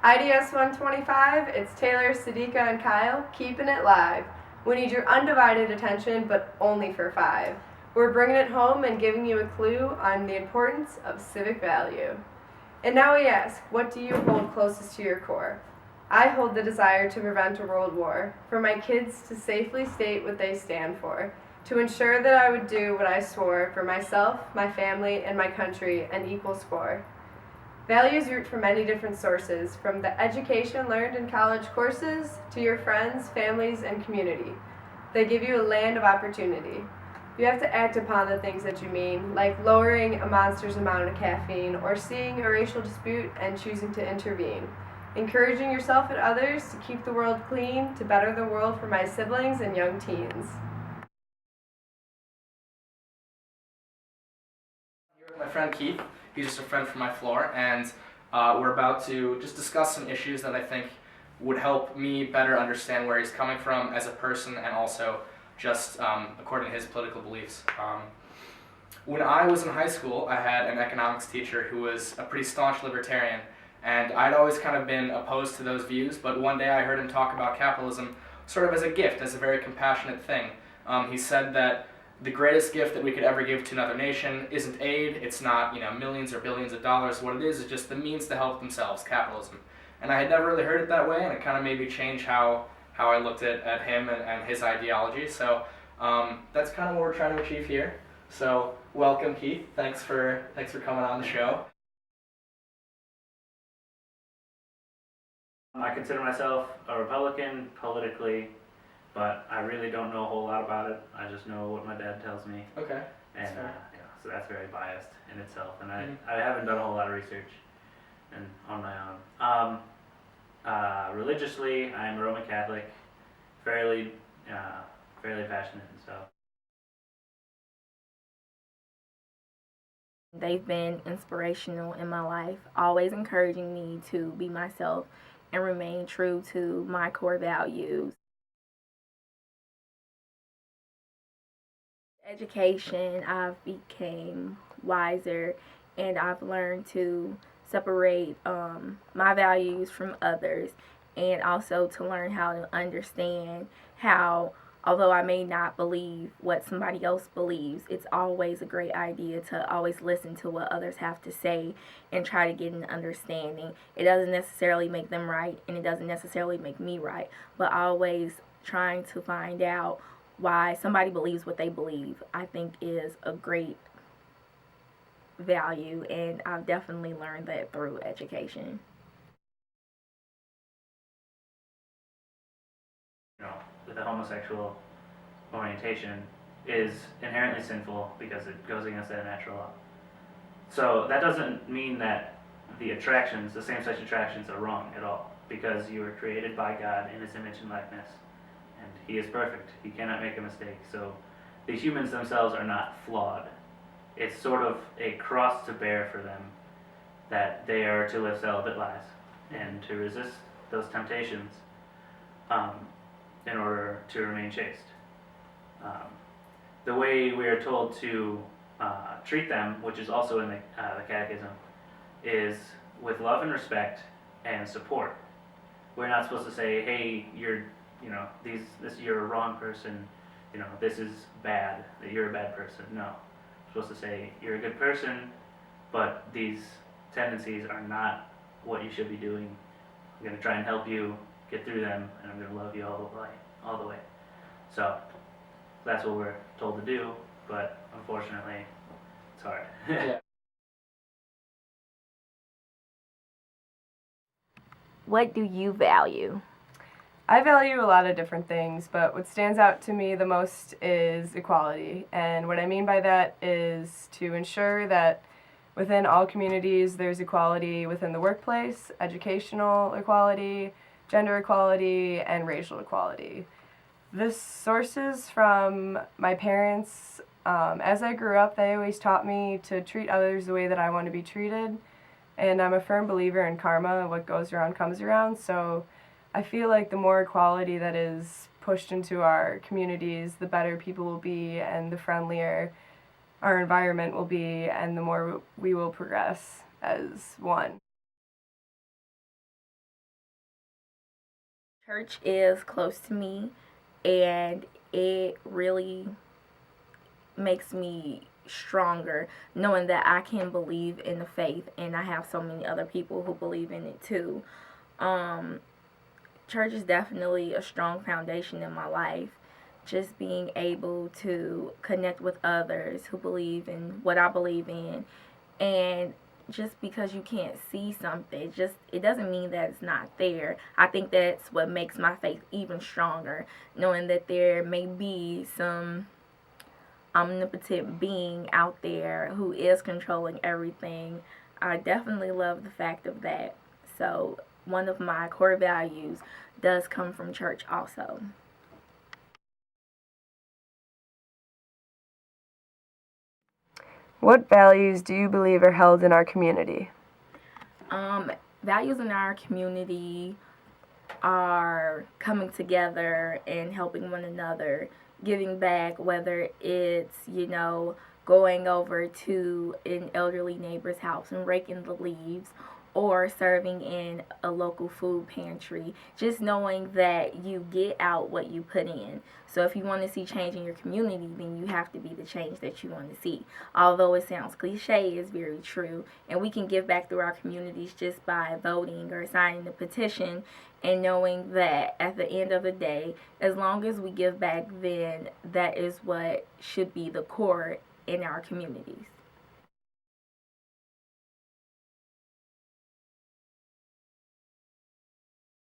IDS 125, it's Taylor, Sadiqa, and Kyle, keeping it live. We need your undivided attention, but only for 5. We're bringing it home and giving you a clue on the importance of civic value. And now we ask, what do you hold closest to your core? I hold the desire to prevent a world war, for my kids to safely state what they stand for, to ensure that I would do what I swore for myself, my family, and my country, an equal score. Values root from many different sources, from the education learned in college courses to your friends, families, and community. They give you a land of opportunity. You have to act upon the things that you mean, like lowering a monster's amount of caffeine or seeing a racial dispute and choosing to intervene. Encouraging yourself and others to keep the world clean, to better the world for my siblings and young teens. Here with my friend Keith. He's just a friend from my floor, and we're about to just discuss some issues that I think would help me better understand where he's coming from as a person, and also just according to his political beliefs. When I was in high school, I had an economics teacher who was a pretty staunch libertarian, and I'd always kind of been opposed to those views, but one day I heard him talk about capitalism sort of as a gift, as a very compassionate thing. He said that the greatest gift that we could ever give to another nation isn't aid, it's not millions or billions of dollars. What it is just the means to help themselves, capitalism. And I had never really heard it that way, and it kind of made me change how I looked at him and his ideology. So that's kind of what we're trying to achieve here. So welcome, Keith. Thanks for coming on the show. I consider myself a Republican politically, but I really don't know a whole lot about it. I just know what my dad tells me, Okay. and Sure. so that's very biased in itself. And I haven't done a whole lot of research on my own. Religiously, I'm a Roman Catholic, fairly passionate and stuff. They've been inspirational in my life, always encouraging me to be myself and remain true to my core values. Education, I've became wiser, and I've learned to separate my values from others, and also to learn how to understand how, although I may not believe what somebody else believes, it's always a great idea to always listen to what others have to say and try to get an understanding. It doesn't necessarily make them right, and it doesn't necessarily make me right, but always trying to find out why somebody believes what they believe, I think is a great value, and I've definitely learned that through education. With a homosexual orientation is inherently sinful because it goes against that natural law. So that doesn't mean that the same-sex attractions are wrong at all, because you were created by God in His image and likeness, and He is perfect. He cannot make a mistake. So the humans themselves are not flawed. It's sort of a cross to bear for them that they are to live celibate lives and to resist those temptations in order to remain chaste. The way we are told to treat them, which is also in the Catechism, is with love and respect and support. We're not supposed to say, "Hey, you're a wrong person. This is bad. That you're a bad person." No, we're supposed to say you're a good person, but these tendencies are not what you should be doing. I'm going to try and help you get through them, and I'm going to love you all the way. So that's what we're told to do, but unfortunately, it's hard. Yeah. What do you value? I value a lot of different things, but what stands out to me the most is equality. And what I mean by that is to ensure that within all communities there's equality within the workplace, educational equality, gender equality, and racial equality. This sources from my parents. As I grew up, they always taught me to treat others the way that I want to be treated. And I'm a firm believer in karma. What goes around comes around. So I feel like the more equality that is pushed into our communities, the better people will be, and the friendlier our environment will be, and the more we will progress as one. Church is close to me, and it really makes me stronger knowing that I can believe in the faith, and I have so many other people who believe in it too. Um, Church is definitely a strong foundation in my life. Just being able to connect with others who believe in what I believe in, and just because you can't see something, it doesn't mean that it's not there. I think that's what makes my faith even stronger, knowing that there may be some omnipotent being out there who is controlling everything. I definitely love the fact of that. So one of my core values does come from church also. What values do you believe are held in our community? Values in our community are coming together and helping one another, giving back, whether it's, going over to an elderly neighbor's house and raking the leaves, or serving in a local food pantry. Just knowing that you get out what you put in. So if you want to see change in your community, then you have to be the change that you want to see. Although it sounds cliche, it's very true. And we can give back through our communities just by voting or signing the petition, and knowing that at the end of the day, as long as we give back, then that is what should be the core in our communities.